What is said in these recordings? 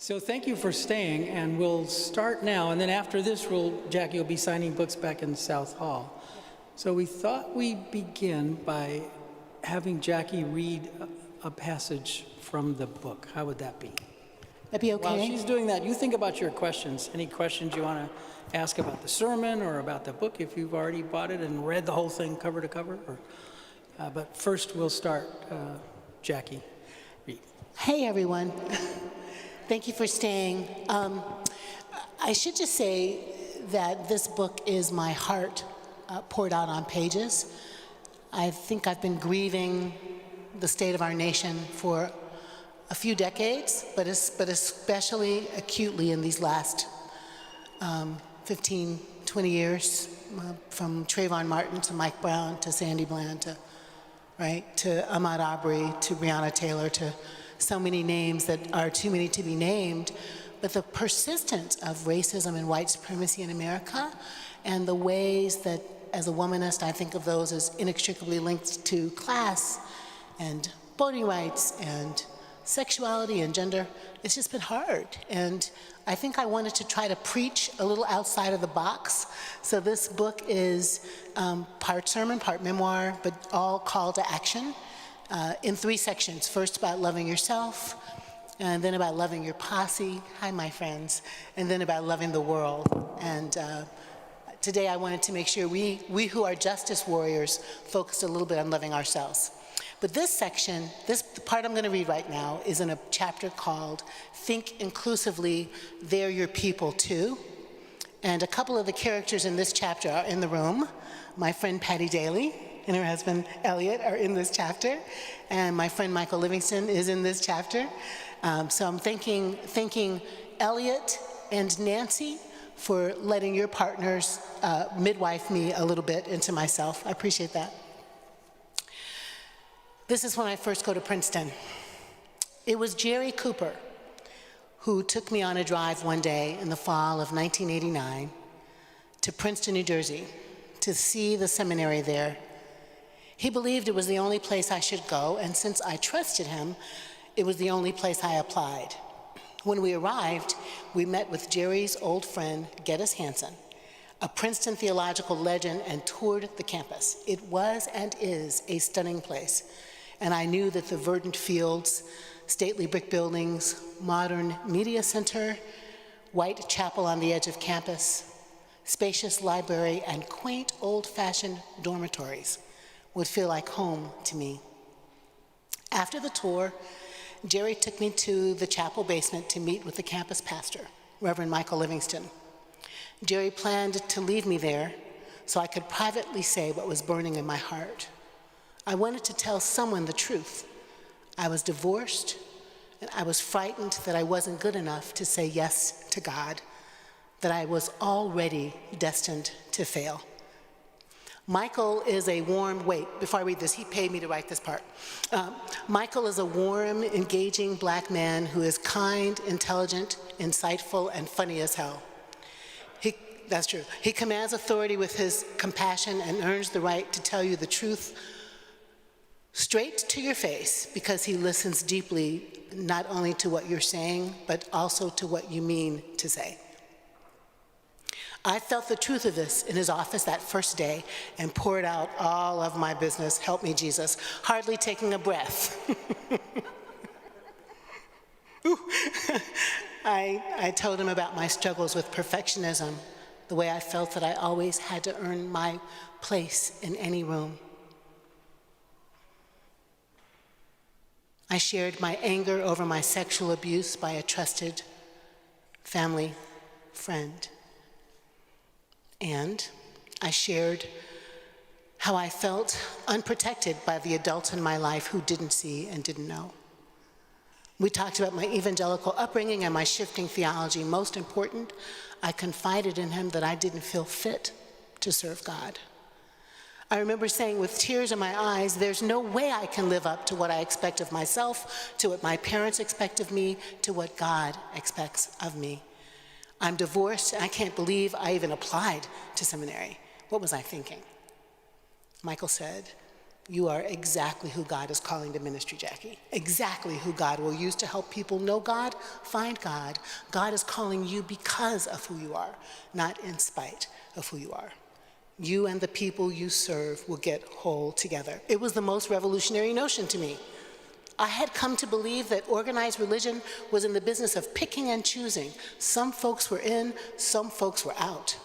So thank you for staying, and we'll start now, and then after this, Jacqui will be signing books back in South Hall. So we thought we'd begin by having Jacqui read a passage from the book. How would that be? That'd be okay. While she's doing that, you think about your questions. Any questions you want to ask about the sermon or about the book, if you've already bought it and read the whole thing cover to cover? But first, we'll start. Jacqui, read. Hey, everyone. Thank you for staying. I should just say that this book is my heart poured out on pages. I think I've been grieving the state of our nation for a few decades, but especially acutely in these last 15, 20 years, from Trayvon Martin to Mike Brown to Sandy Bland to Ahmaud Arbery to Breonna Taylor to so many names that are too many to be named. But the persistence of racism and white supremacy in America, and the ways that, as a womanist, I think of those as inextricably linked to class and voting rights and sexuality and gender, it's just been hard. And I think I wanted to try to preach a little outside of the box. So this book is part sermon, part memoir, but all call to action in 3 sections. First about loving yourself, and then about loving your posse, hi my friends, and then about loving the world. And today I wanted to make sure we who are justice warriors focused a little bit on loving ourselves. But this section, the part I'm going to read right now, is in a chapter called Think Inclusively, They're Your People Too. And a couple of the characters in this chapter are in the room. My friend Patty Daly and her husband Elliot are in this chapter. And my friend Michael Livingston is in this chapter. So I'm thanking Elliot and Nancy for letting your partners midwife me a little bit into myself. I appreciate that. This is when I first go to Princeton. It was Jerry Cooper who took me on a drive one day in the fall of 1989 to Princeton, New Jersey, to see the seminary there. He believed it was the only place I should go, and since I trusted him, it was the only place I applied. When we arrived, we met with Jerry's old friend, Geddes Hansen, a Princeton theological legend, and toured the campus. It was and is a stunning place. And I knew that the verdant fields, stately brick buildings, modern media center, white chapel on the edge of campus, spacious library, and quaint old-fashioned dormitories would feel like home to me. After the tour, Jerry took me to the chapel basement to meet with the campus pastor, Reverend Michael Livingston. Jerry planned to leave me there so I could privately say what was burning in my heart. I wanted to tell someone the truth. I was divorced, and I was frightened that I wasn't good enough to say yes to God, that I was already destined to fail. Michael is a warm, before I read this, he paid me to write this part. Michael is a warm, engaging Black man who is kind, intelligent, insightful, and funny as hell. That's true. He commands authority with his compassion and earns the right to tell you the truth straight to your face, because he listens deeply, not only to what you're saying, but also to what you mean to say. I felt the truth of this in his office that first day and poured out all of my business, help me Jesus, hardly taking a breath. I told him about my struggles with perfectionism, the way I felt that I always had to earn my place in any room. I shared my anger over my sexual abuse by a trusted family friend. And I shared how I felt unprotected by the adults in my life who didn't see and didn't know. We talked about my evangelical upbringing and my shifting theology. Most important, I confided in him that I didn't feel fit to serve God. I remember saying with tears in my eyes, there's no way I can live up to what I expect of myself, to what my parents expect of me, to what God expects of me. I'm divorced, and I can't believe I even applied to seminary. What was I thinking? Michael said, you are exactly who God is calling to ministry, Jacqui. Exactly who God will use to help people know God, find God. God is calling you because of who you are, not in spite of who you are. You and the people you serve will get whole together. It was the most revolutionary notion to me. I had come to believe that organized religion was in the business of picking and choosing. Some folks were in, some folks were out.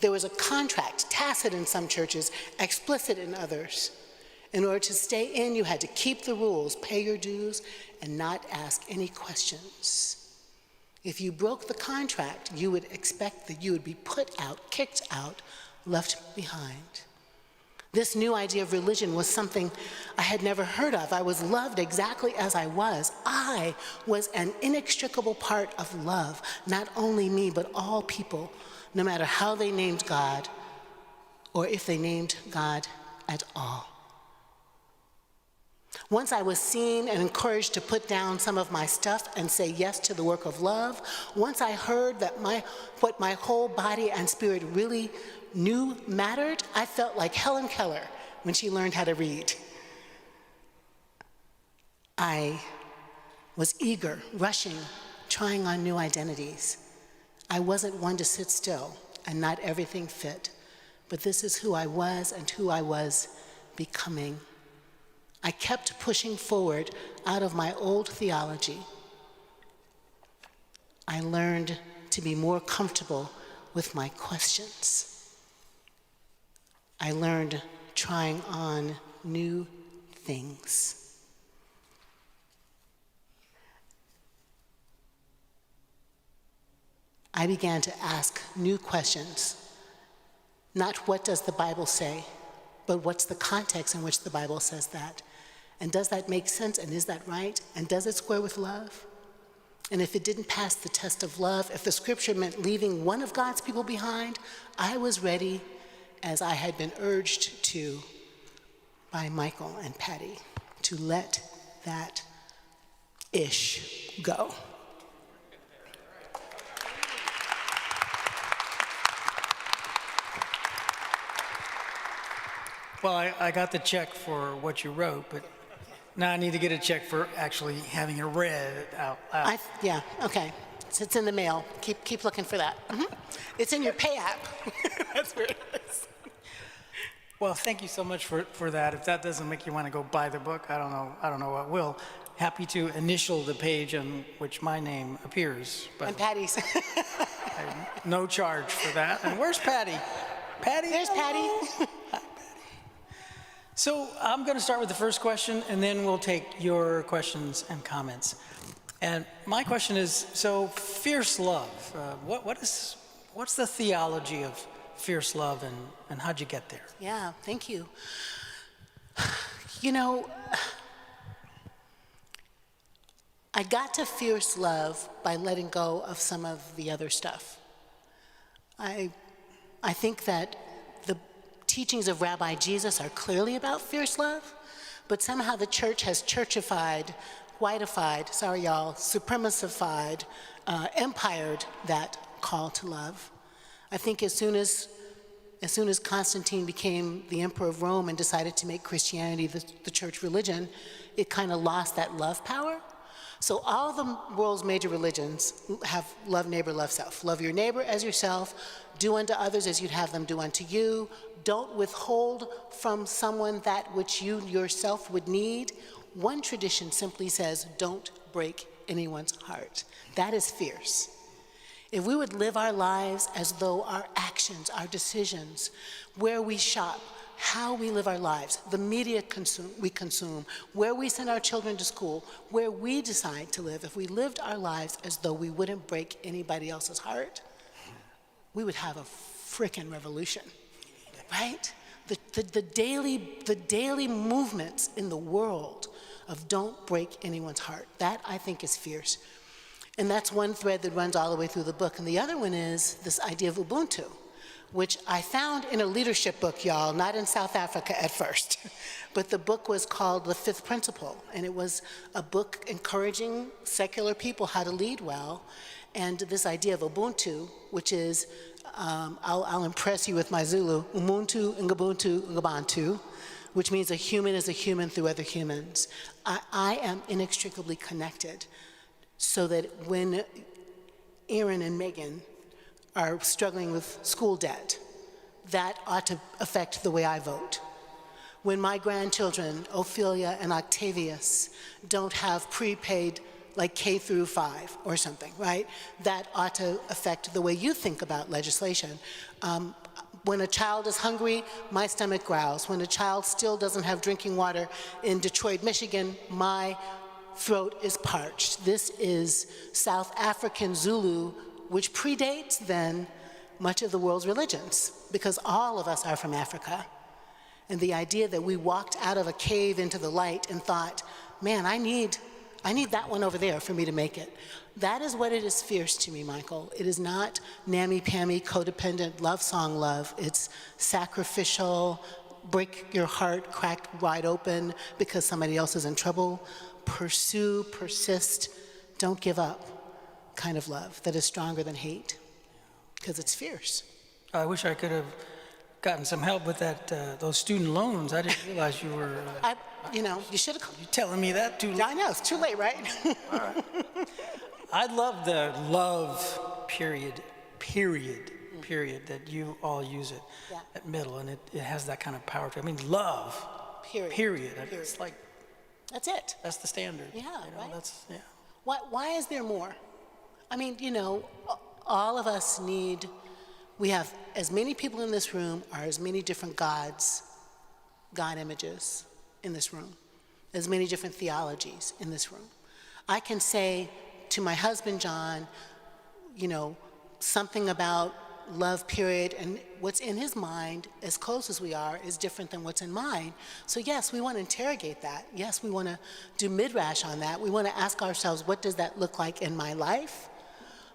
There was a contract, tacit in some churches, explicit in others. In order to stay in, you had to keep the rules, pay your dues, and not ask any questions. If you broke the contract, you would expect that you would be put out, kicked out, left behind. This new idea of religion was something I had never heard of. I was loved exactly as I was. I was an inextricable part of love, not only me, but all people, no matter how they named God or if they named God at all. Once I was seen and encouraged to put down some of my stuff and say yes to the work of love, once I heard that what my whole body and spirit really knew mattered, I felt like Helen Keller when she learned how to read. I was eager, rushing, trying on new identities. I wasn't one to sit still, and not everything fit, but this is who I was and who I was becoming. I kept pushing forward out of my old theology. I learned to be more comfortable with my questions. I learned trying on new things. I began to ask new questions. Not what does the Bible say, but what's the context in which the Bible says that? And does that make sense? And is that right? And does it square with love? And if it didn't pass the test of love, if the scripture meant leaving one of God's people behind, I was ready, as I had been urged to by Michael and Patty, to let that ish go. Well, I got the check for what you wrote, but now I need to get a check for actually having it read out loud. Yeah, okay. It's in the mail. Keep looking for that. It's in your pay app. That's where it is. Well, thank you so much for that. If that doesn't make you want to go buy the book, I don't know what will. Happy to initial the page on which my name appears. But And Patty's. no charge for that. And where's Patty? Patty? There's Patty. Hi, Patty. So I'm going to start with the first question, and then we'll take your questions and comments. And my question is, so fierce love, what's the theology of fierce love, and how'd you get there? Yeah, thank you. You know, I got to fierce love by letting go of some of the other stuff. I think that the teachings of Rabbi Jesus are clearly about fierce love, but somehow the church has churchified, whiteified, sorry y'all, supremacified, empired that call to love. I think as soon as Constantine became the emperor of Rome and decided to make Christianity the church religion, it kind of lost that love power. So all the world's major religions have love neighbor, love self. Love your neighbor as yourself, do unto others as you'd have them do unto you. Don't withhold from someone that which you yourself would need. One tradition simply says, don't break anyone's heart. That is fierce. If we would live our lives as though our actions, our decisions, where we shop, how we live our lives, the media we consume, where we send our children to school, where we decide to live, if we lived our lives as though we wouldn't break anybody else's heart, we would have a frickin' revolution, right? The daily movements in the world of don't break anyone's heart, that I think is fierce. And that's one thread that runs all the way through the book. And the other one is this idea of Ubuntu, which I found in a leadership book, y'all, not in South Africa at first. But the book was called The Fifth Principle, and it was a book encouraging secular people how to lead well. And this idea of Ubuntu, which is, I'll impress you with my Zulu, Umuntu, Ngubuntu, Ngabantu, which means a human is a human through other humans. I am inextricably connected, so that when Aaron and Megan are struggling with school debt, that ought to affect the way I vote. When my grandchildren, Ophelia and Octavius, don't have prepaid like K through 5 or something, right? That ought to affect the way you think about legislation. When a child is hungry, my stomach growls. When a child still doesn't have drinking water in Detroit, Michigan, my throat is parched. This is South African Zulu, which predates then much of the world's religions, because all of us are from Africa. And the idea that we walked out of a cave into the light and thought, man, I need that one over there for me to make it. That is what it is fierce to me, Michael. It is not nammy-pammy, codependent love song love. It's sacrificial, break your heart, crack wide open because somebody else is in trouble. Pursue, persist, don't give up kind of love that is stronger than hate, because it's fierce. I wish I could have gotten some help with that, those student loans. I didn't realize you were... You should have... You're telling me that too late. I know, it's too late, right? All right. I love the love period that you all use it at middle, and it has that kind of power to it. I mean, love, period. It's like... That's it. That's the standard. Yeah, right? That's, yeah. Why is there more? I mean, all of us need... We have as many people in this room are as many different gods, God images in this room, as many different theologies in this room. I can say to my husband, John, something about love, period, and what's in his mind, as close as we are, is different than what's in mine. So yes, we want to interrogate that. Yes, we want to do midrash on that. We want to ask ourselves, what does that look like in my life?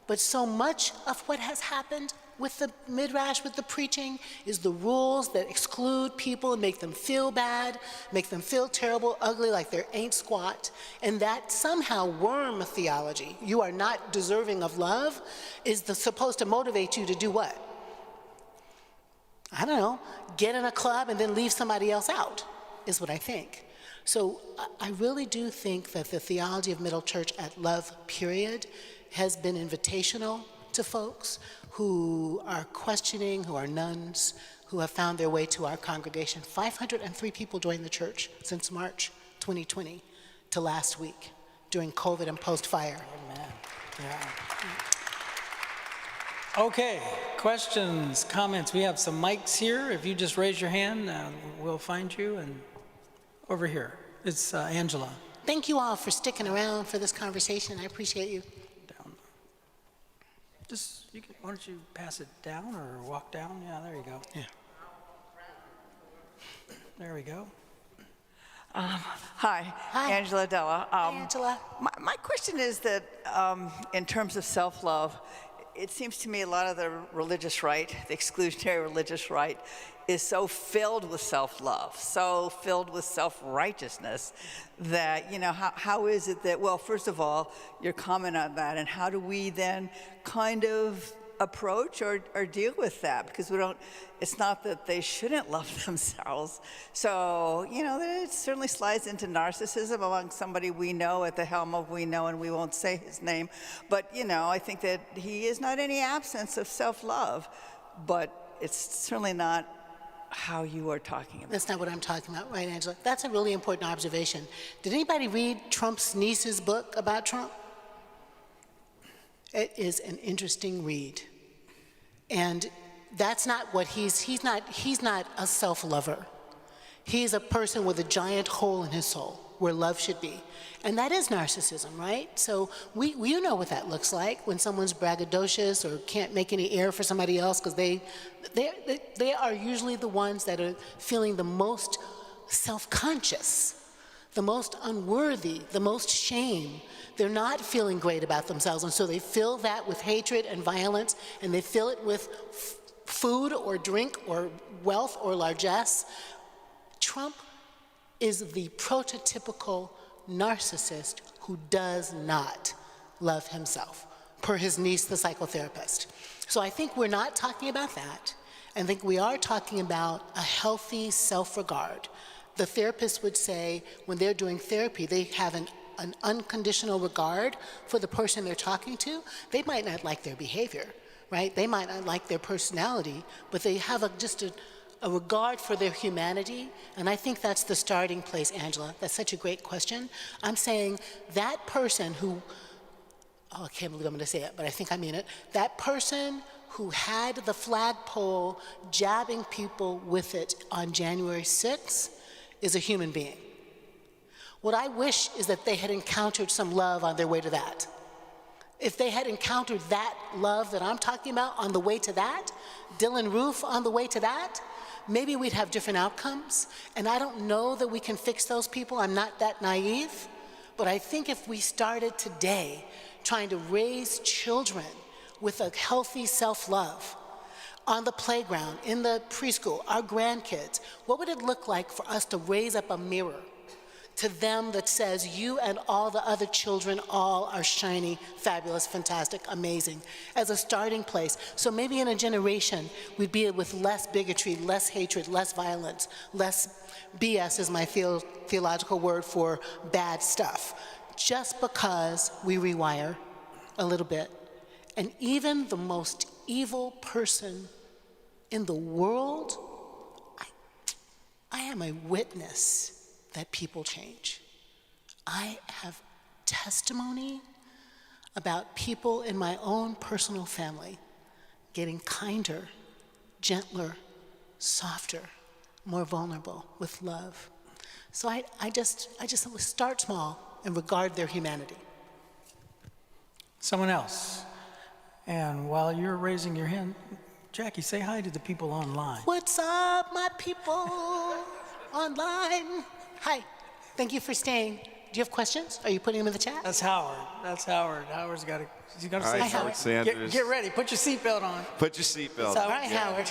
But so much of what has happened with the midrash, with the preaching, is the rules that exclude people and make them feel bad, make them feel terrible, ugly, like they ain't squat. And that somehow worm theology, you are not deserving of love, is supposed to motivate you to do what? I don't know, get in a club and then leave somebody else out, is what I think. So I really do think that the theology of Middle Church at Love, period, has been invitational to folks who are questioning, who are nuns, who have found their way to our congregation. 503 people joined the church since March 2020 to last week during COVID and post-fire. Amen. Yeah. Okay, questions, comments. We have some mics here. If you just raise your hand, we'll find you. And over here, it's Angela. Thank you all for sticking around for this conversation. I appreciate you. Why don't you pass it down or walk down? Yeah, there you go. Yeah. There we go. Hi, Hi. Angela Della. Hi, Angela. My question is that in terms of self-love, it seems to me a lot of the religious right, the exclusionary religious right, is so filled with self-love, so filled with self-righteousness that, how is it that, well, first of all, your comment on that, and how do we then kind of approach or deal with that? Because it's not that they shouldn't love themselves. So, it certainly slides into narcissism among somebody we know at the helm of we know, and we won't say his name. But, I think that he is not any absence of self-love, but it's certainly not how you are talking about. That's not what I'm talking about, right, Angela? That's a really important observation. Did anybody read Trump's niece's book about Trump? It is an interesting read. And that's not what he's not a self-lover. He's a person with a giant hole in his soul where love should be. And that is narcissism, right? So we know what that looks like when someone's braggadocious or can't make any air for somebody else because they are usually the ones that are feeling the most self-conscious, the most unworthy, the most shame. They're not feeling great about themselves, and so they fill that with hatred and violence, and they fill it with food or drink or wealth or largesse. Trump is the prototypical narcissist who does not love himself, per his niece, the psychotherapist. So I think we're not talking about that. I think we are talking about a healthy self-regard The therapist would say when they're doing therapy, they have an unconditional regard for the person they're talking to. They might not like their behavior, right? They might not like their personality, but they have just a regard for their humanity. And I think that's the starting place, Angela. That's such a great question. I'm saying that person who, oh, I can't believe I'm going to say it, but I think I mean it. That person who had the flagpole jabbing people with it on January 6th is a human being. What I wish is that they had encountered some love on their way to that. If they had encountered that love that I'm talking about on the way to that, Dylan Roof on the way to that, maybe we'd have different outcomes. And I don't know that we can fix those people. I'm not that naive. But I think if we started today trying to raise children with a healthy self-love on the playground, in the preschool, our grandkids, what would it look like for us to raise up a mirror to them that says, you and all the other children all are shiny, fabulous, fantastic, amazing, as a starting place. So maybe in a generation, we'd be with less bigotry, less hatred, less violence, less BS is my theological word for bad stuff, just because we rewire a little bit. And even the most evil person in the world, I am a witness that people change. I have testimony about people in my own personal family getting kinder, gentler, softer, more vulnerable with love. So I just start small and regard their humanity. Someone else. And while you're raising your hand, Jacqui, say hi to the people online. What's up, my people online? Hi, thank you for staying. Do you have questions? Are you putting them in the chat? That's Howard. That's Howard. Howard's got to say All right, hi. Howard Sanders. Get ready. Put your seatbelt on. Put your seatbelt That's on. All right, Howard.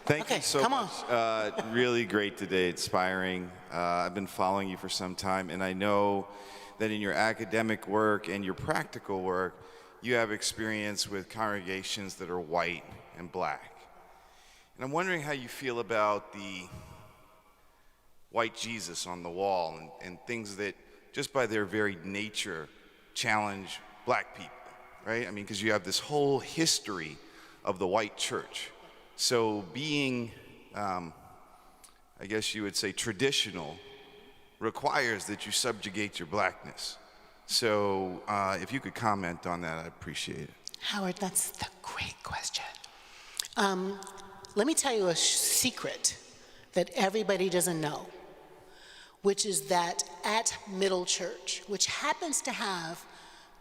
Thank Okay, you so come much. Really great today, inspiring. I've been following you for some time, and I know that in your academic work and your practical work, you have experience with congregations that are white and black. And I'm wondering how you feel about the white Jesus on the wall and things that just by their very nature challenge black people, right? I mean, because you have this whole history of the white church. So being, I guess you would say, traditional requires that you subjugate your blackness. So if you could comment on that, I'd appreciate it. Howard, that's the great question. Let me tell you a secret that everybody doesn't know, which is that at Middle Church, which happens to have,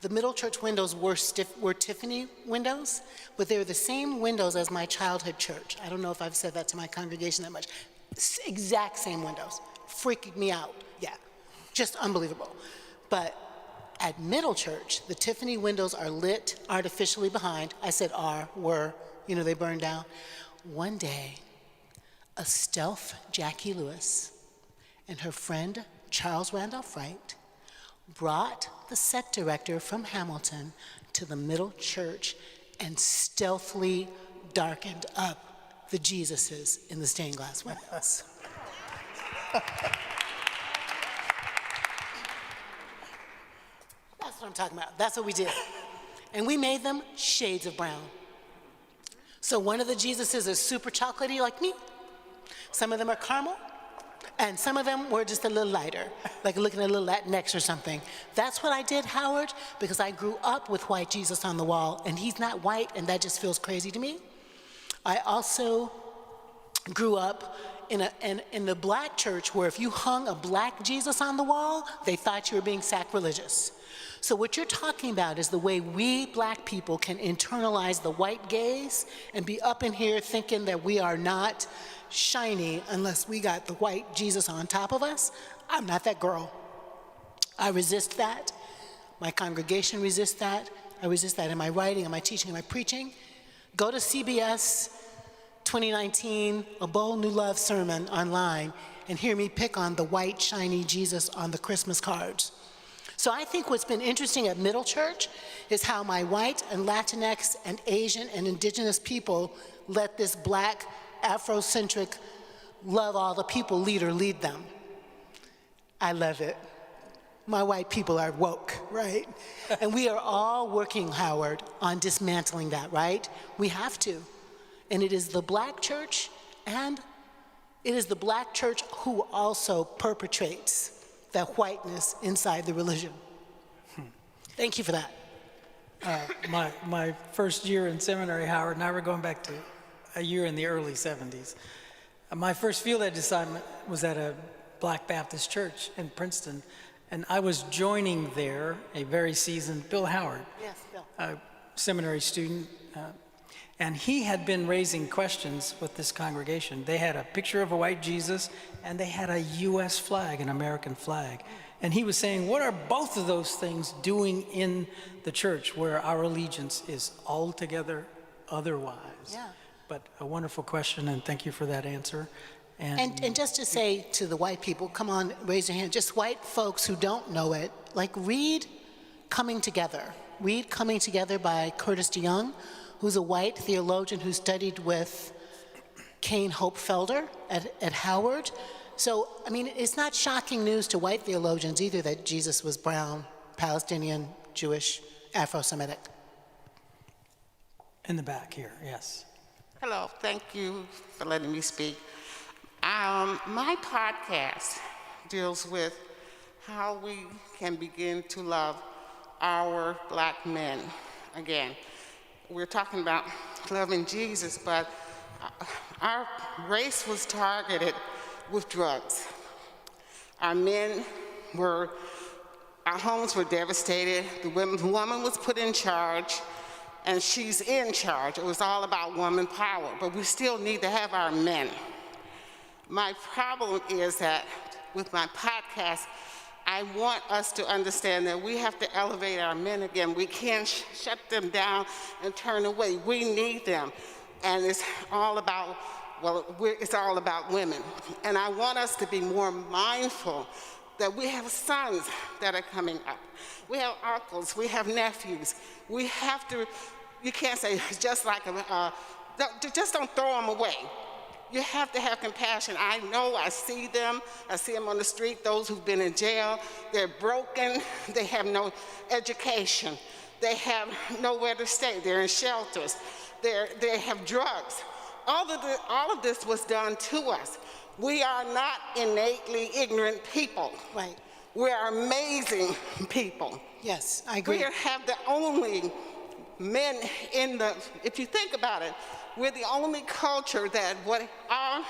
the Middle Church windows were Tiffany windows, but they're the same windows as my childhood church. I don't know if I've said that to my congregation that much. Exact same windows. Freaking me out. Yeah, just unbelievable. But at Middle Church, the Tiffany windows are lit artificially behind. I said were, they burned down. One day, a stealth Jacqui Lewis and her friend Charles Randolph Wright brought the set director from Hamilton to the Middle Church and stealthily darkened up the Jesuses in the stained glass windows. That's what I'm talking about. That's what we did. And we made them shades of brown. So one of the Jesuses is super chocolatey like me. Some of them are caramel. And some of them were just a little lighter, like looking at a little Latinx or something. That's what I did, Howard, because I grew up with white Jesus on the wall, and he's not white, and that just feels crazy to me. I also grew up in the black church where if you hung a black Jesus on the wall, they thought you were being sacrilegious. So what you're talking about is the way we black people can internalize the white gaze and be up in here thinking that we are not shiny unless we got the white Jesus on top of us. I'm not that girl. I resist that. My congregation resists that. I resist that in my writing, in my teaching, in my preaching. Go to CBS 2019, A Bold New Love sermon online and hear me pick on the white, shiny Jesus on the Christmas cards. So I think what's been interesting at Middle Church is how my white and Latinx and Asian and indigenous people let this black, Afrocentric love all the people, lead them. I love it. My white people are woke, right? And we are all working, Howard, on dismantling that, right? We have to. And it is the black church, and it is the black church who also perpetrates that whiteness inside the religion. Thank you for that. My first year in seminary, Howard, and I were going back to a year in the early 70s. My first field ed assignment was at a Black Baptist church in Princeton, and I was joining there a very seasoned Bill Howard, Yes, Bill. a seminary student, and he had been raising questions with this congregation. They had a picture of a white Jesus, and they had a U.S. flag, an American flag. And he was saying, what are both of those things doing in the church where our allegiance is altogether otherwise? Yeah. But a wonderful question, and thank you for that answer. And just to say to the white people, come on, raise your hand, just white folks who don't know it, like read Coming Together. Read Coming Together by Curtis DeYoung, who's a white theologian who studied with Kane Hopefelder at Howard. So, I mean, it's not shocking news to white theologians either that Jesus was brown, Palestinian, Jewish, Afro-Semitic. In the back here, yes. Hello, thank you for letting me speak. My podcast deals with how we can begin to love our black men. Again, we're talking about loving Jesus, but our race was targeted with drugs. Our homes were devastated. The woman was put in charge, and she's in charge. It was all about woman power, but we still need to have our men. My problem is that with my podcast, I want us to understand that we have to elevate our men again. We can't shut them down and turn away. We need them. And it's all about, it's all about women. And I want us to be more mindful that we have sons that are coming up. We have uncles, we have nephews. We have to, you can't say just like, just don't throw them away. You have to have compassion. I know, I see them on the street, those who've been in jail. They're broken, they have no education. They have nowhere to stay, they're in shelters. They have drugs. All of this was done to us. We are not innately ignorant people. Right. We are amazing people. Yes, I agree. We have the only men in the, if you think about it, we're the only culture that what our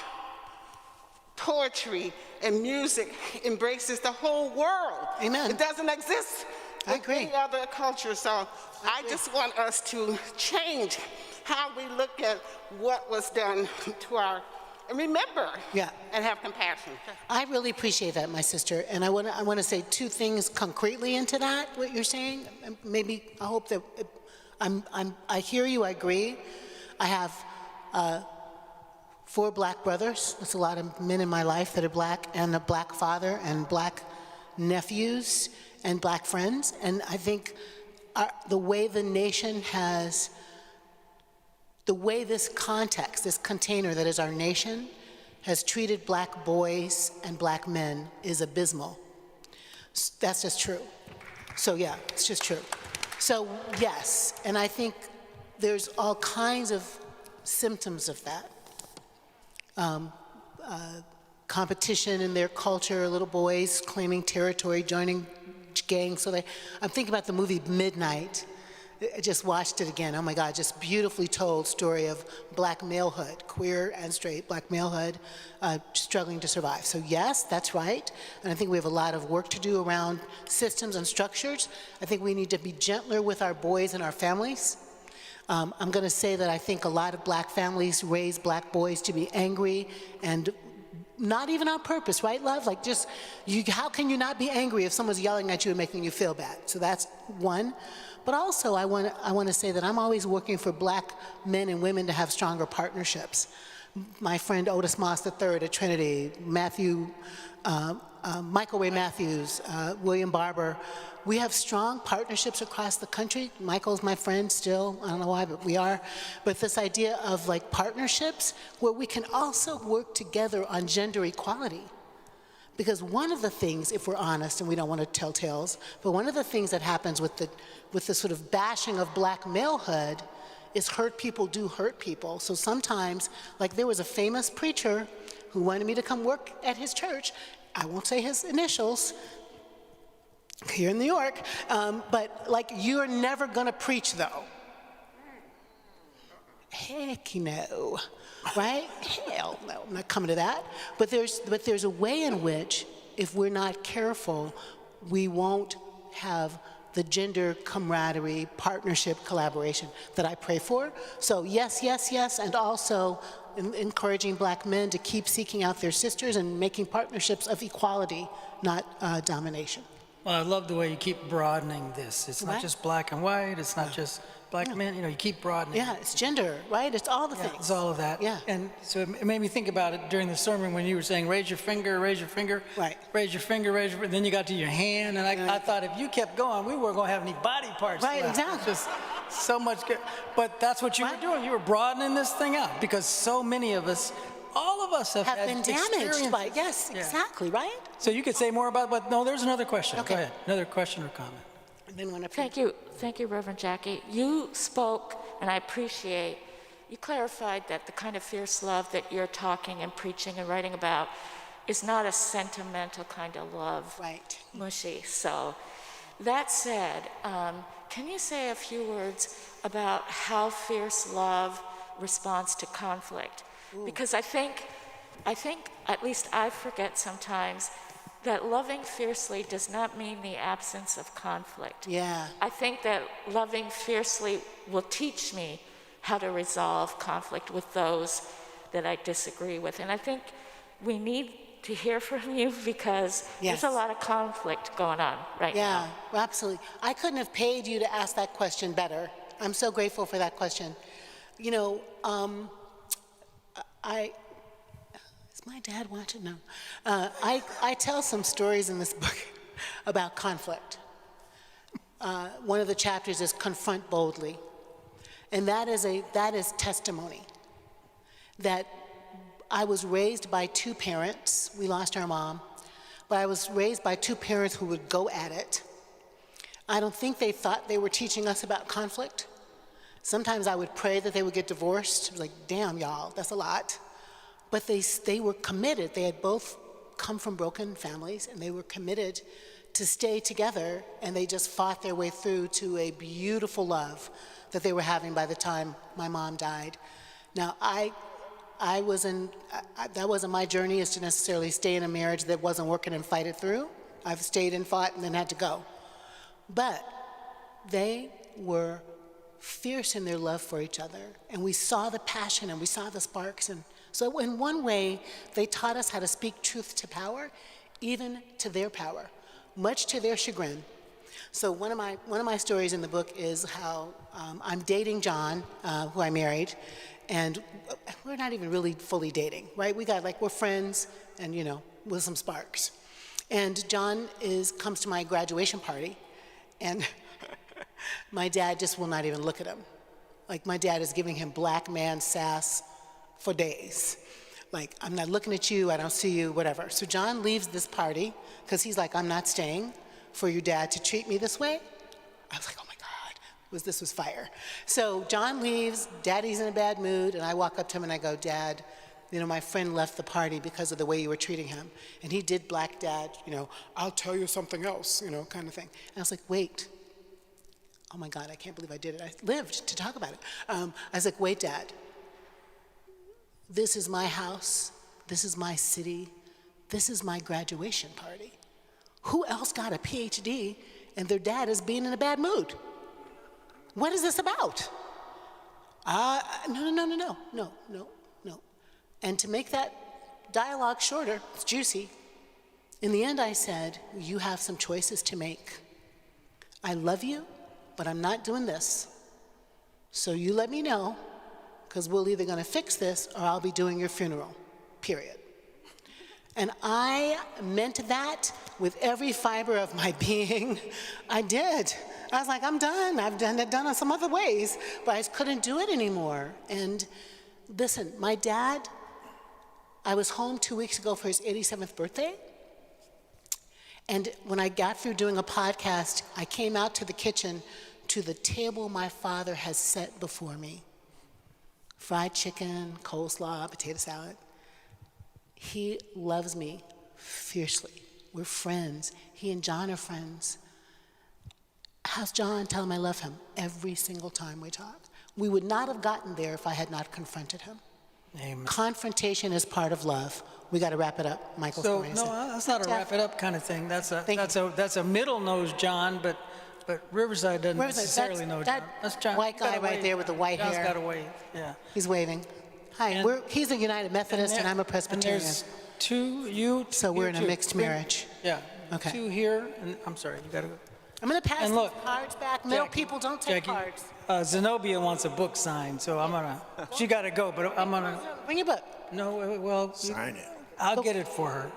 poetry and music embraces the whole world. Amen. It doesn't exist I in agree. any other culture. So I just want us to change how we look at what was done to our, and remember, Yeah. and have compassion. I really appreciate that, my sister, and I want to say two things concretely into that, what you're saying. Maybe, I hope that, I hear you, I agree. I have 4 black brothers. That's a lot of men in my life that are black, and a black father, and black nephews, and black friends. And I think the way the nation has, the way this context, this container that is our nation, has treated black boys and black men is abysmal. That's just true. So yeah, it's just true. So yes, and I think there's all kinds of symptoms of that. Competition in their culture, little boys claiming territory, joining gangs. So I'm thinking about the movie Midnight. I just watched it again. Oh my God, just beautifully told story of black malehood, queer and straight black malehood, struggling to survive. So yes, that's right. And I think we have a lot of work to do around systems and structures. I think we need to be gentler with our boys and our families. I'm going to say that I think a lot of black families raise black boys to be angry and not even on purpose, right, love? Like just, how can you not be angry if someone's yelling at you and making you feel bad? So that's one. But also, I want to say that I'm always working for black men and women to have stronger partnerships. My friend Otis Moss III at Trinity, Matthew Michael Ray Matthews, William Barber. We have strong partnerships across the country. Michael's my friend still, I don't know why, but we are. But this idea of like partnerships where we can also work together on gender equality. Because one of the things, if we're honest, and we don't want to tell tales, but one of the things that happens with the sort of bashing of black malehood is hurt people do hurt people. So sometimes, like there was a famous preacher who wanted me to come work at his church. I won't say his initials, here in New York, but like you're never gonna preach though. Heck no, right? Hell no, I'm not coming to that. But there's a way in which, if we're not careful, we won't have the gender camaraderie, partnership, collaboration that I pray for. So yes, yes, yes, and also encouraging black men to keep seeking out their sisters and making partnerships of equality, not domination. Well, I love the way you keep broadening this. It's not Right. just black and white. It's not just black men. You know, you keep broadening. Yeah, it's gender, right? It's all the Yeah, things. it's all of that. Yeah. And so it made me think about it during the sermon when you were saying, raise your finger, raise your finger. Right. Raise your finger, raise your finger. Then you got to your hand. And I thought if you kept going, we weren't going to have any body parts Right, left. exactly. Just so much good. But that's what you Right. were doing. You were broadening this thing out because so many of us, all of us have Have had been damaged by, experiences. yes, Yeah. exactly, right? So you could say more about, but no, there's another question. Okay. Go ahead. Another question or comment. And then when I Thank you, Reverend Jacqui. You spoke, and I appreciate, you clarified that the kind of fierce love that you're talking and preaching and writing about is not a sentimental kind of love, Right. mushy. So that said, can you say a few words about how fierce love responds to conflict? Because I think, at least I forget sometimes, that loving fiercely does not mean the absence of conflict. Yeah. I think that loving fiercely will teach me how to resolve conflict with those that I disagree with. And I think we need to hear from you because Yes. there's a lot of conflict going on right Yeah, now. well, absolutely. I couldn't have paid you to ask that question better. I'm so grateful for that question. You know, is my dad watching? No. I tell some stories in this book about conflict. One of the chapters is Confront Boldly. And that is testimony. That I was raised by two parents. We lost our mom. But I was raised by two parents who would go at it. I don't think they thought they were teaching us about conflict. Sometimes I would pray that they would get divorced. I was like, damn, y'all, that's a lot. But they were committed. They had both come from broken families, and they were committed to stay together, and they just fought their way through to a beautiful love that they were having by the time my mom died. Now, that wasn't my journey, is to necessarily stay in a marriage that wasn't working and fight it through. I've stayed and fought and then had to go. But they were fierce in their love for each other, and we saw the passion and we saw the sparks. And so in one way, they taught us how to speak truth to power, even to their power, much to their chagrin. So one of my stories in the book is how I'm dating John, who I married, and we're not even really fully dating, right? We're friends, and with some sparks. And John comes to my graduation party, and my dad just will not even look at him. Like, my dad is giving him black man sass for days. Like, I'm not looking at you, I don't see you, whatever. So John leaves this party, because he's like, I'm not staying for your dad to treat me this way. I was like, oh my God, this was fire. So John leaves, Daddy's in a bad mood, and I walk up to him and I go, Dad, my friend left the party because of the way you were treating him. And he did black dad, I'll tell you something else, kind of thing. And I was like, wait. Oh my God, I can't believe I did it. I lived to talk about it. I was like, wait, Dad. This is my house. This is my city. This is my graduation party. Who else got a PhD and their dad is being in a bad mood? What is this about? No. And to make that dialogue shorter, it's juicy. In the end, I said, you have some choices to make. I love you, but I'm not doing this. So you let me know, because we're either going to fix this or I'll be doing your funeral, period. And I meant that with every fiber of my being. I did. I was like, I'm done. I've done it in some other ways, but I couldn't do it anymore. And listen, my dad, I was home 2 weeks ago for his 87th birthday. And when I got through doing a podcast, I came out to the kitchen to the table my father has set before me. Fried chicken, coleslaw, potato salad. He loves me fiercely. We're friends. He and John are friends. How's John? Tell him I love him every single time we talk. We would not have gotten there if I had not confronted him. Amen. Confrontation is part of love. We got to wrap it up, Michael. So no, that's not a wrap it up kind of thing. That's a middle knows John, but Riverside doesn't necessarily know John. That's John. White guy right there with the white hair. John's got a wave. Yeah. He's waving. Hi. He's a United Methodist, and I'm a Presbyterian. And there's two. So we're in a mixed marriage. Yeah. Okay. Two here, and I'm sorry, you gotta go. I'm going to pass And these look, cards back. Middle Jackie, people don't take Jackie, cards. Zenobia wants a book signed, so I'm gonna. She gotta go, but I'm gonna. Bring your book. No, well. Sign it. I'll get it for her.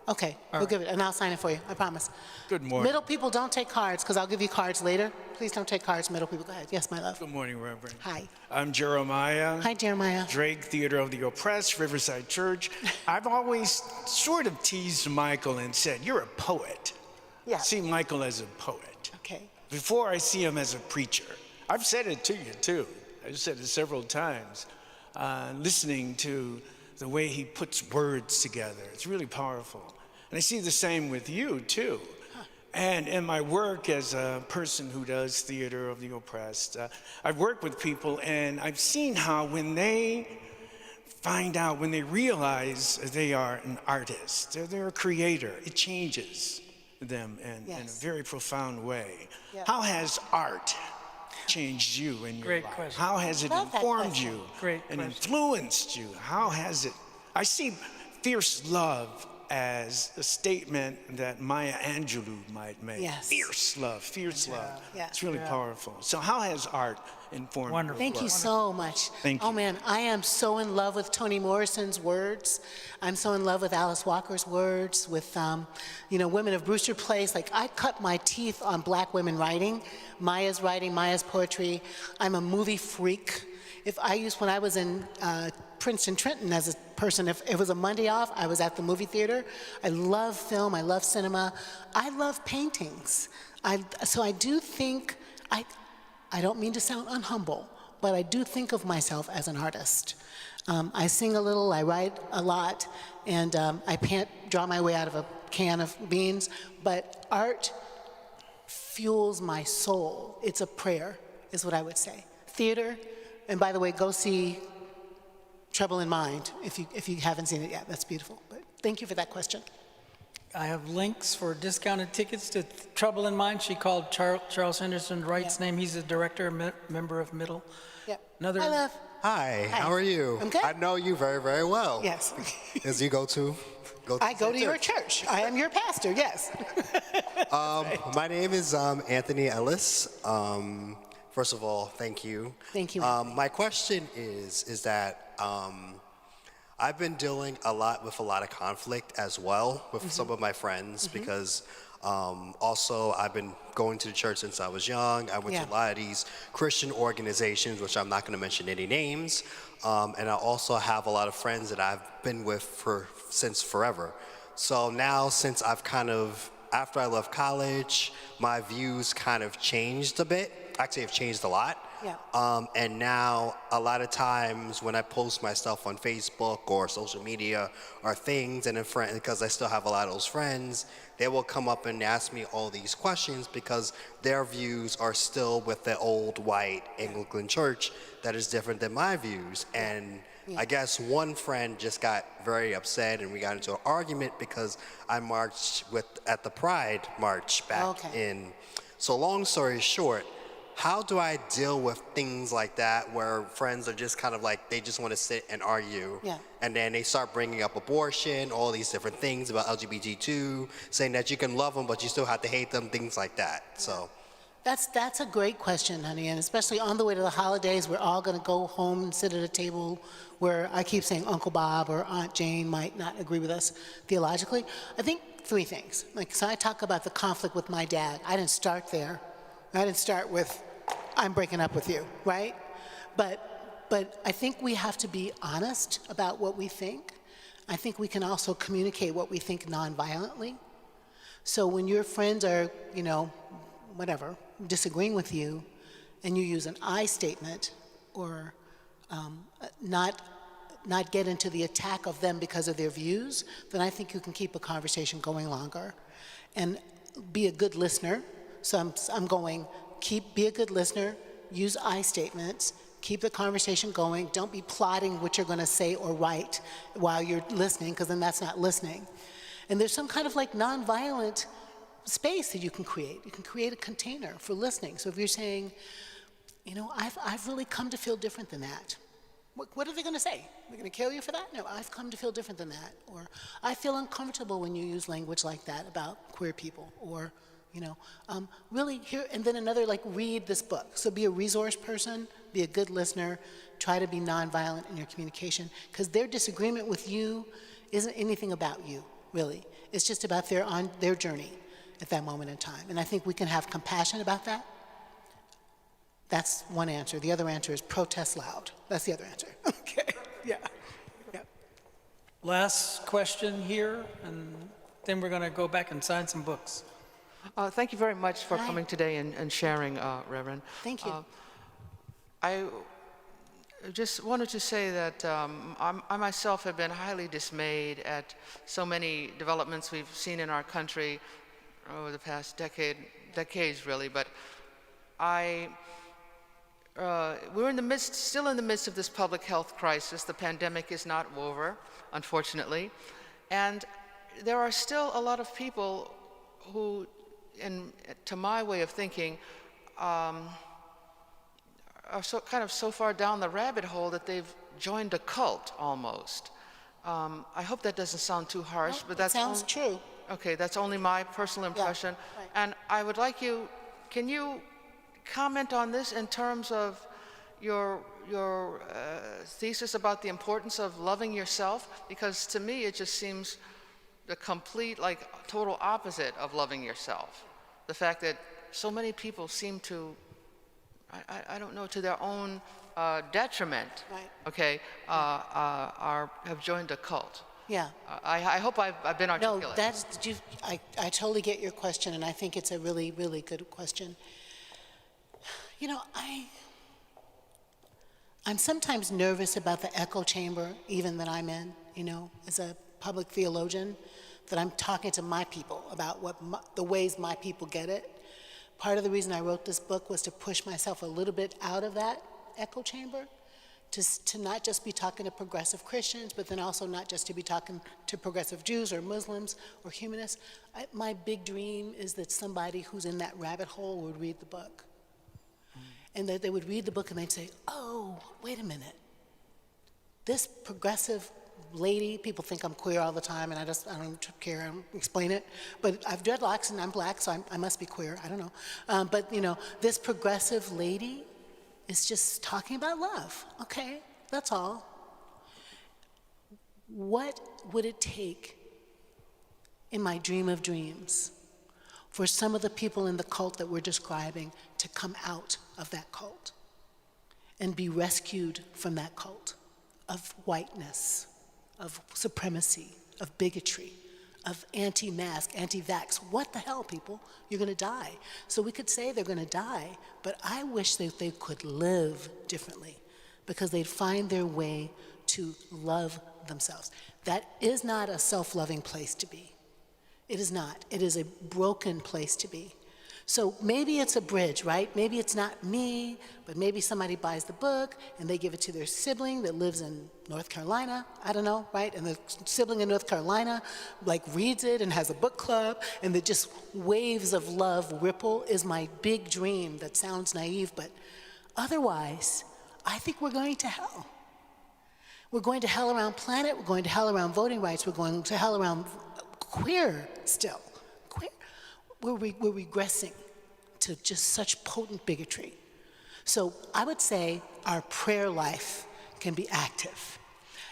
Okay, we'll give it, and I'll sign it for you. I promise. Good morning. Middle people don't take cards, because I'll give you cards later. Please don't take cards, middle people. Go ahead. Yes, my love. Good morning, Reverend. Hi. I'm Jeremiah. Hi, Jeremiah. Drake, Theater of the Oppressed, Riverside Church. I've always sort of teased Michael and said, you're a poet. Yeah. See Michael as a poet. Okay. Before I see him as a preacher. I've said it to you, too. I've said it several times. Listening to the way he puts words together. It's really powerful. And I see the same with you, too. And in my work as a person who does Theater of the Oppressed, I've worked with people, and I've seen how when they realize they are an artist, they're a creator, it changes them in a very profound way. Yeah. How has art changed you in your Great life? question. How has it Love that informed question. you Great and question. influenced you? How has it? I see fierce love as a statement that Maya Angelou might make. Yes. Fierce love, fierce love. Yeah. It's really powerful. So how has art informed Wonderful. your Thank you work? so much. Thank Oh you. man, I am so in love with Toni Morrison's words. I'm so in love with Alice Walker's words, with Women of Brewster Place. Like, I cut my teeth on Black women writing, Maya's poetry. I'm a movie freak. When I was in Princeton, Trenton as a person, if it was a Monday off, I was at the movie theater. I love film, I love cinema. I love paintings. So I do think, I don't mean to sound unhumble, but I do think of myself as an artist. I sing a little, I write a lot, and I can't draw my way out of a can of beans, but art fuels my soul. It's a prayer, is what I would say. Theater, and by the way, go see Trouble in Mind if you haven't seen it yet. That's beautiful. But thank you for that question. I have links for discounted tickets to Trouble in Mind. She called Charles Henderson Wright's name. He's a director, member of Middle. Yep. Another. Hi, love. Hi, how are you? I'm good. I know you very, very well. Yes. As you go to I go to your church. I am your pastor, yes. My name is Anthony Ellis. First of all, thank you. Thank you. My question is that I've been dealing a lot with a lot of conflict as well with some of my friends because also I've been going to the church since I was young. I went to a lot of these Christian organizations, which I'm not going to mention any names. And I also have a lot of friends that I've been with since forever. So now since after I left college, my views kind of changed a bit. Actually, have changed a lot. Yeah. And now a lot of times when I post my stuff on Facebook or social media or things, and because I still have a lot of those friends, they will come up and ask me all these questions because their views are still with the old white Anglican church that is different than my views. And I guess one friend just got very upset and we got into an argument because I marched at the Pride March back in. So long story short, how do I deal with things like that where friends are just kind of like, they just want to sit and argue, and then they start bringing up abortion, all these different things about LGBT2, saying that you can love them but you still have to hate them, things like that. So That's a great question, honey, and especially on the way to the holidays, we're all going to go home and sit at a table where I keep saying Uncle Bob or Aunt Jane might not agree with us theologically. I think three things. Like, so I talk about the conflict with my dad. I didn't start there. I didn't start with, I'm breaking up with you, right? But I think we have to be honest about what we think. I think we can also communicate what we think nonviolently. So when your friends are, whatever, disagreeing with you, and you use an I statement or not get into the attack of them because of their views, then I think you can keep a conversation going longer. And be a good listener. So I'm going, be a good listener, use I statements, keep the conversation going. Don't be plotting what you're going to say or write while you're listening, because then that's not listening. And there's some kind of like nonviolent space that you can create. You can create a container for listening. So if you're saying, I've really come to feel different than that. What are they going to say? They're going to kill you for that? No, I've come to feel different than that. Or I feel uncomfortable when you use language like that about queer people. Or, really here, and then another, like, read this book. So be a resource person, be a good listener, try to be nonviolent in your communication, because their disagreement with you isn't anything about you, really. It's just about their journey at that moment in time. And I think we can have compassion about that. That's one answer. The other answer is protest loud. That's the other answer. Okay, yeah. Last question here, and then we're going to go back and sign some books. Thank you very much for Hi. coming today and sharing, Reverend. Thank you. I just wanted to say that I myself have been highly dismayed at so many developments we've seen in our country over the past decades really, but we're still in the midst of this public health crisis. The pandemic is not over, unfortunately, and there are still a lot of people who, to my way of thinking, are so far down the rabbit hole that they've joined a cult almost. I hope that doesn't sound too harsh, but that sounds true. Okay, that's only my personal impression. Yeah, right. And I would like can you comment on this in terms of your thesis about the importance of loving yourself? Because to me, it just seems the complete, total opposite of loving yourself. The fact that so many people seem to, I don't know, to their own detriment, Right. okay, have joined a cult. Yeah. I hope I've been articulate. No, I totally get your question, and I think it's a really, really good question. I'm sometimes nervous about the echo chamber, even that I'm in, as a public theologian, that I'm talking to my people about the ways my people get it. Part of the reason I wrote this book was to push myself a little bit out of that echo chamber, to not just be talking to progressive Christians, but then also not just to be talking to progressive Jews or Muslims or humanists. My big dream is that somebody who's in that rabbit hole would read the book. And that they would read the book and they'd say, oh, wait a minute. This progressive lady, people think I'm queer all the time, and I don't care, I don't explain it. But I've dreadlocks and I'm black, so I must be queer, I don't know. But this progressive lady is just talking about love. Okay, that's all. What would it take in my dream of dreams for some of the people in the cult that we're describing to come out of that cult and be rescued from that cult of whiteness, of supremacy, of bigotry, of anti-mask, anti-vax? What the hell, people? You're going to die. So we could say they're going to die, but I wish that they could live differently, because they'd find their way to love themselves. That is not a self-loving place to be. It is not. It is a broken place to be. So maybe it's a bridge, right? Maybe it's not me, but maybe somebody buys the book and they give it to their sibling that lives in North Carolina. I don't know, right? And the sibling in North Carolina reads it and has a book club, and that just waves of love ripple is my big dream. That sounds naive, but otherwise, I think we're going to hell. We're going to hell around planet. We're going to hell around voting rights. We're going to hell around queer still. We're regressing to just such potent bigotry. So I would say our prayer life can be active.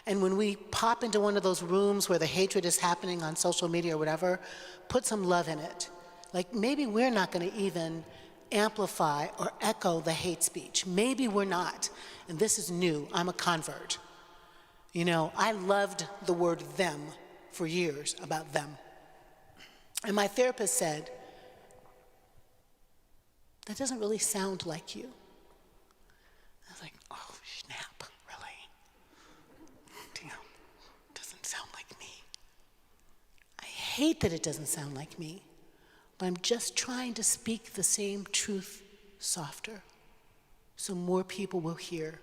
And when we pop into one of those rooms where the hatred is happening on social media or whatever, put some love in it. Like maybe we're not going to even amplify or echo the hate speech. Maybe we're not. And this is new. I'm a convert. You know, I loved the word them for years, about them. And my therapist said, that doesn't really sound like you. I was like, oh, snap, really? Damn, doesn't sound like me. I hate that it doesn't sound like me, but I'm just trying to speak the same truth softer so more people will hear.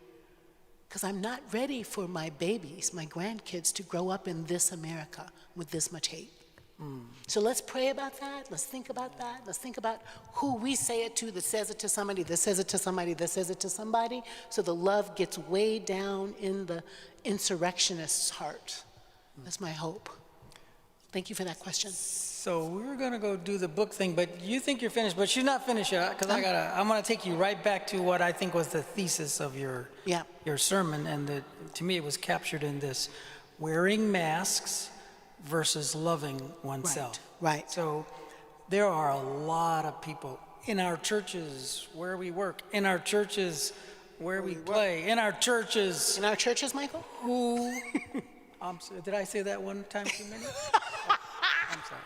Because I'm not ready for my babies, my grandkids, to grow up in this America with this much hate. So let's pray about that. Let's think about that. Let's think about who we say it to that says it to somebody, that says it to somebody, that says it to somebody, so the love gets way down in the insurrectionist's heart. That's my hope. Thank you for that question. So we're gonna go do the book thing, but you think you're finished, but you're not finished yet, because I'm gonna take you right back to what I think was the thesis of your sermon, and to me it was captured in this: wearing masks versus loving oneself. Right. So there are a lot of people in our churches where we work, in our churches where we play, in our churches. In our churches, Michael? Who, I'm sorry, did I say that one time too many? I'm sorry.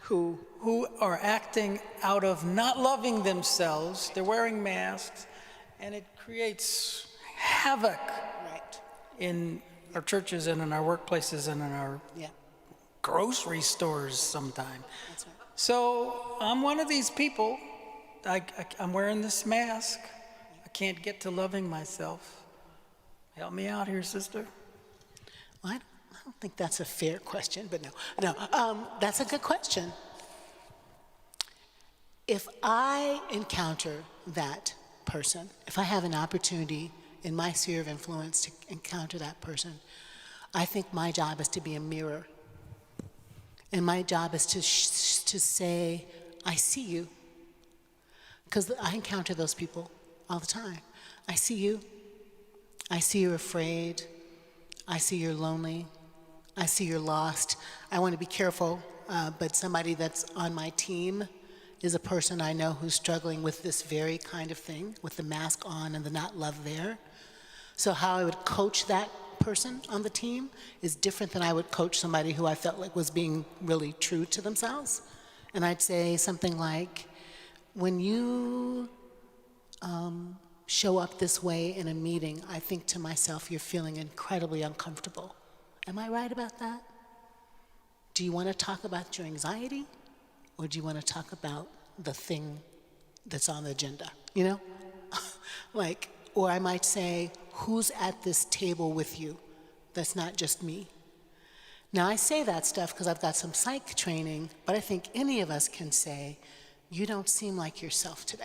Who are acting out of not loving themselves. They're wearing masks, and it creates havoc in our churches and in our workplaces and in our grocery stores sometimes. That's right. So I'm one of these people. I'm wearing this mask. I can't get to loving myself. Help me out here, sister. Well, I don't think that's a fair question, but no, that's a good question. If I encounter that person, if I have an opportunity in my sphere of influence to encounter that person, I think my job is to be a mirror. And my job is to say, I see you. Because I encounter those people all the time. I see you. I see you're afraid. I see you're lonely. I see you're lost. I want to be careful, but somebody that's on my team is a person I know who's struggling with this very kind of thing, with the mask on and the not love there. So how I would coach that person on the team is different than I would coach somebody who I felt like was being really true to themselves. And I'd say something like, when you show up this way in a meeting, I think to myself, you're feeling incredibly uncomfortable. Am I right about that? Do you want to talk about your anxiety? Or do you want to talk about the thing that's on the agenda? You know? Or I might say, who's at this table with you? That's not just me. Now, I say that stuff because I've got some psych training, but I think any of us can say, you don't seem like yourself today.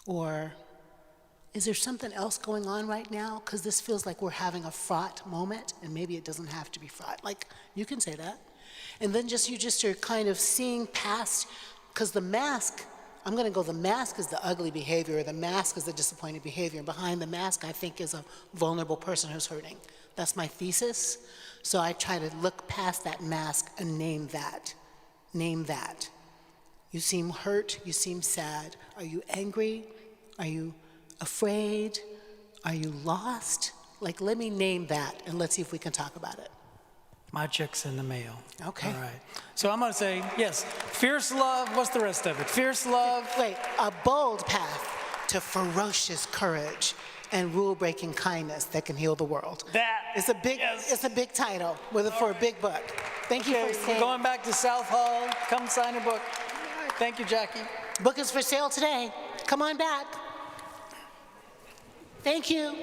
Or, is there something else going on right now? Because this feels like we're having a fraught moment, and maybe it doesn't have to be fraught. You can say that. And then you just are kind of seeing past, because the mask, I'm going to go, the mask is the ugly behavior, or the mask is the disappointing behavior. And behind the mask, I think, is a vulnerable person who's hurting. That's my thesis. So I try to look past that mask and name that. Name that. You seem hurt. You seem sad. Are you angry? Are you afraid? Are you lost? Let me name that, and let's see if we can talk about it. My check's in the mail. Okay. All right. So I'm going to say, yes, fierce love. What's the rest of it? Fierce love. Wait, a bold path to ferocious courage and rule-breaking kindness that can heal the world. It's a big title for a big book. Thank you for saying. We're going back to South Hall. Come sign a book. Thank you, Jacqui. Book is for sale today. Come on back. Thank you.